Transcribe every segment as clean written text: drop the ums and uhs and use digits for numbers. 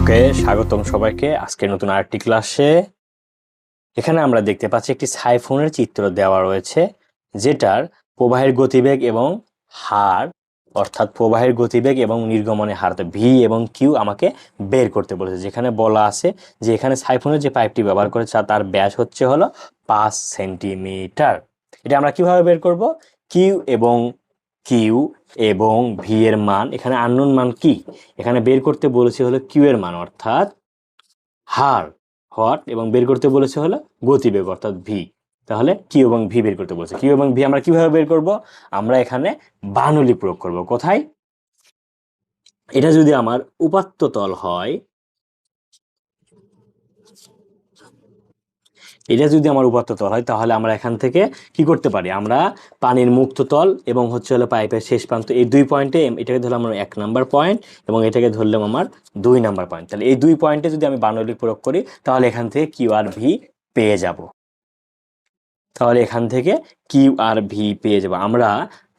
ওকে, স্বাগতম সবাইকে আজকে নতুন আরেকটি ক্লাসে। এখানে আমরা দেখতে পাচ্ছি একটি সাইফোনের চিত্র দেওয়া রয়েছে, যেটার প্রবাহের গতিবেগ এবং হার, অর্থাৎ প্রবাহের গতিবেগ এবং নির্গমনের হার ভি এবং কিউ আমাকে বের করতে বলেছে। যেখানে বলা আছে যে এখানে সাইফোনের যে পাইপটি ব্যবহার করেছে তার ব্যাস হলো 5 সেন্টিমিটার। এটা আমরা কিভাবে বের করব? কিউ এবং ভি এর মান, এখানে আননোন মান কি, এখানে বের করতে বলেছে হলো কিউ এর মান অর্থাৎ হার এবং বের করতে বলেছে হলো গতিবেগ অর্থাৎ ভি। তাহলে কিউ এবং ভি বের করতে বলেছে। কিউ এবং ভি আমরা কিভাবে বের করব? আমরা এখানে বার্নৌলি প্রয়োগ করব। কোথায়? এটা যদি আমার উপাত্ত তল হয়, তাহলে আমরা এখান থেকে কি করতে পারি? আমরা পানির মুক্ত তল এবং হলো পাইপের শেষ প্রান্ত, এই দুই পয়েন্টে, এটাকে ধরলাম আমরা 1 নাম্বার পয়েন্ট এবং এটাকে ধরলাম আমার 2 নাম্বার পয়েন্ট। তাহলে এই দুই পয়েন্টে যদি আমি বার্নৌলি প্রয়োগ করি তাহলে এখান থেকে কিউ আর ভি পেয়ে যাব। আমরা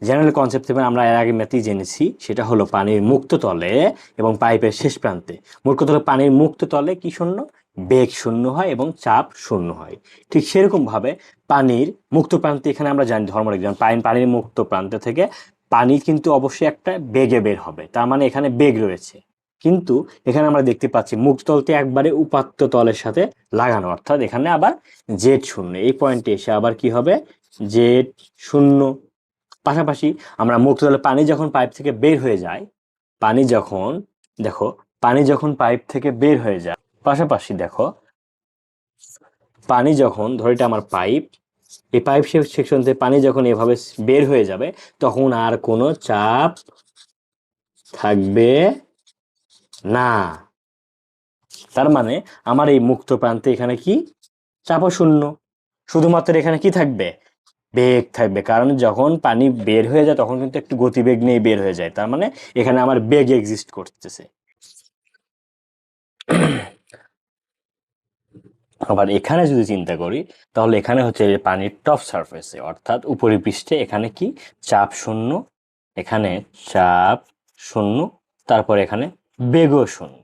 জেনারেল কনসেপ্ট থেকে আমরা এর আগে ম্যাথই জেনেছি, সেটা হলো পানির মুক্ত তলে এবং পাইপের শেষ প্রান্তে, মুক্ত তলে পানির মুক্ত তলে কি শূন্য? বেগ শূন্য হয় এবং চাপ শূন্য হয়। ঠিক সেরকম ভাবে পানির মুক্ত প্রান্তে এখানে আমরা জানি ধর্মরেখ, যেমন পানির মুক্ত প্রান্ত থেকে পানি কিন্তু অবশ্যই একটা বেগে বের হবে, তার মানে এখানে বেগ রয়েছে। কিন্তু এখানে আমরা দেখতে পাচ্ছি মুক্ত তলটি একবারে উপাত্ত তলের সাথে লাগানো, অর্থাৎ এখানে আবার জেড শূন্য, এই পয়েন্টে এসে আবার কি হবে? জেড শূন্য। পাশাপাশি আমরা মুক্ত তলে পানি যখন পাইপ থেকে বের হয়ে যায়, পানি যখন পানি যখন পাইপ থেকে বের হয়ে যায়, পাশাপাশি পানি যখন, ধর এটা আমার পাইপ, এই পাইপ সেকশন থেকে পানি যখন এভাবে বের হয়ে যাবে তখন আর কোনো চাপ থাকবে না। তার মানে আমার এই মুক্ত প্রান্তে এখানে কি? চাপও শূন্য। শুধুমাত্র এখানে কি থাকবে? বেগ থাকবে, কারণ যখন পানি বের হয়ে যায় তখন কিন্তু একটু গতিবেগ নিয়ে বের হয়ে যায়, তার মানে এখানে আমার বেগ এক্সিস্ট করতেছে। আবার এখানে যদি চিন্তা করি তাহলে এখানে হচ্ছে পানির টপ সারফেসে অর্থাৎ উপরিপৃষ্ঠে, এখানে কি? চাপ শূন্য, এখানে চাপ শূন্য, তারপর এখানে বেগও শূন্য।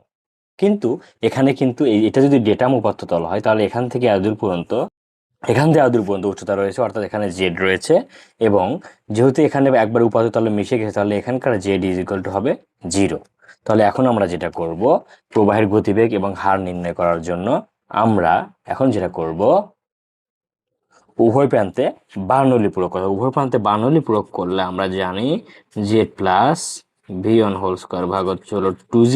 কিন্তু এখানে কিন্তু এটা যদি ডেটাম উপাত্ত তল হয় তাহলে এখান থেকে এতদূর পর্যন্ত উচ্চতা রয়েছে, অর্থাৎ এখানে জেড রয়েছে, এবং যেহেতু এখানে একবার উপাত্ত তলে মিশে গেছে তাহলে এখানকার জেড ইজ ইকুয়াল টু হবে 0। তাহলে এখন আমরা যেটা করব, প্রবাহের গতিবেগ এবং হার নির্ণয় করার জন্য আমরা এখন যেটা করব, উভয় প্রান্তে বার্নৌলি প্রয়োগ করব। উভয় প্রান্তে বার্নৌলি প্রয়োগ করলে আমরা জানি z plus V one whole square ভাগ হচ্ছে হলো 2g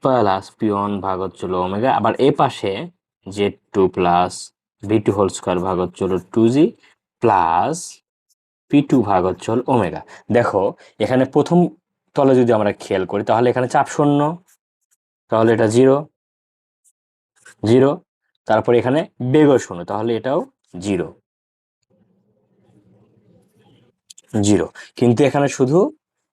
প্লাস পি ওয়ান ভাগ হচ্ছে হলো ওমেগা। আবার এ পাশে z two plus V two whole square ভাগ হচ্ছে হলো 2g প্লাস পি টু ভাগ হচ্ছে হলো ওমেগা। দেখো এখানে প্রথম তলে যদি আমরা খেয়াল করি তাহলে এখানে চাপ শূন্য, তাহলে এটা 0 0। তারপর এখানে বেগও শূন্য, তাহলে এটাও 0 0। কিন্তু এখানে শুধু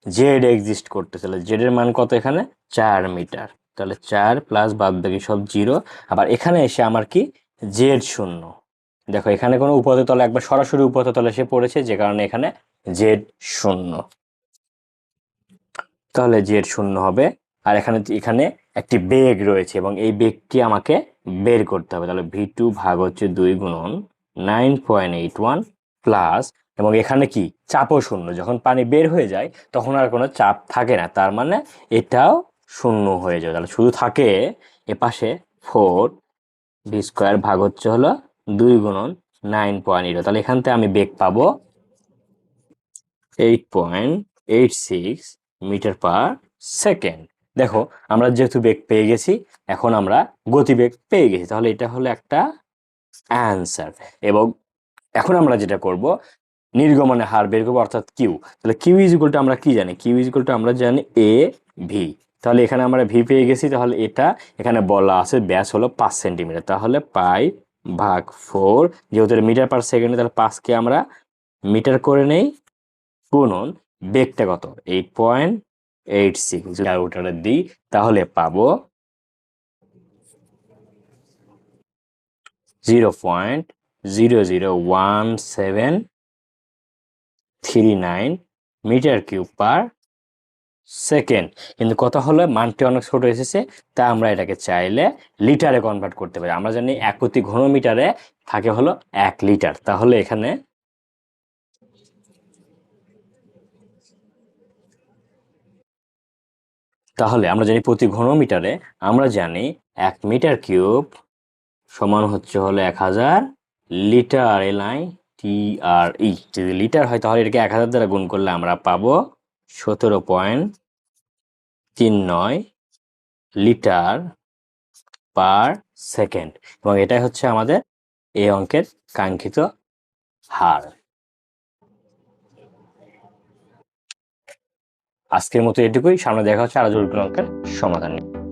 জেড এক্সিস্ট করতেছে, জেড এর মান কত? এখানে 4 মিটার, তাহলে 4 প্লাস বাদ বাকি সব 0। আবার এখানে এসে আমার কি? জেড শূন্য। দেখো এখানে কোনো উপাত্ত তলে একবার সরাসরি উপাত্ত তলে এসে পড়েছে, যে কারণে এখানে জেড শূন্য, তাহলে জেড শূন্য হবে। আর এখানে এখানে একটি বেগ রয়েছে এবং এই বেগটি আমাকে বের করতে হবে, তাহলে ভি টু ভাগ হচ্ছে 2 গুণন 9.81 প্লাস, এবং এখানে কি? চাপও শূন্য, যখন পানি বের হয়ে যায় তখন আর কোনো চাপ থাকে না, তার মানে এটাও শূন্য হয়ে যায়। তাহলে শুধু থাকে এপাশে 4 ভি স্কোয়ার ভাগ হচ্ছে হলো 2 গুণন 9.8, তাহলে এখান থেকে আমি বেগ পাবো 8.86 মিটার পার সেকেন্ড। দেখো আমরা যেহেতু বেগ পেয়ে গেছি, এখন আমরা গতিবেগ পেয়ে গেছি, তাহলে এটা হলো একটা অ্যান্সার। এবং এখন আমরা যেটা করব, নির্গমনের হার বের করবো অর্থাৎ কিউ। তাহলে কিউ ইজ ইকুয়াল টু আমরা কি জানি? কিউ ইজ ইকুয়াল টু আমরা জানি এ ভি। তাহলে এখানে আমরা ভি পেয়ে গেছি, তাহলে এটা এখানে বলা আছে ব্যাস হলো 5 সেন্টিমিটার, তাহলে পাই ভাগ 4, যেহেতু মিটার পার সেকেন্ডে, তাহলে 5কে আমরা মিটার করে নেই, গুণন বেগটা কত? 8.86 ক্যালকুলেটরে দিই তাহলে পাবো 0.001739 মিটার কিউব পার সেকেন্ড। কিন্তু কথা হলো মানটি অনেক ছোট এসেছে, তাই আমরা এটাকে চাইলে লিটারে কনভার্ট করতে পারি। আমরা জানি 1 প্রতি ঘনমিটারে থাকে হলো 1 লিটার। তাহলে এখানে আমরা জানি প্রতি ঘনমিটারে আমরা জানি 1 মিটার কিউব সমান হচ্ছে হলো 1000 লিটার, LITRE। যদি লিটার হয় তাহলে এটাকে 1000 দ্বারা গুণ করলে আমরা পাবো 17.39 লিটার পার সেকেন্ড, এবং এটাই হচ্ছে আমাদের এই অঙ্কের কাঙ্ক্ষিত হার। আজকের মতো এটুকুই, সামনে দেখা হচ্ছে আরো জটিল অঙ্কের সমাধান নিয়ে।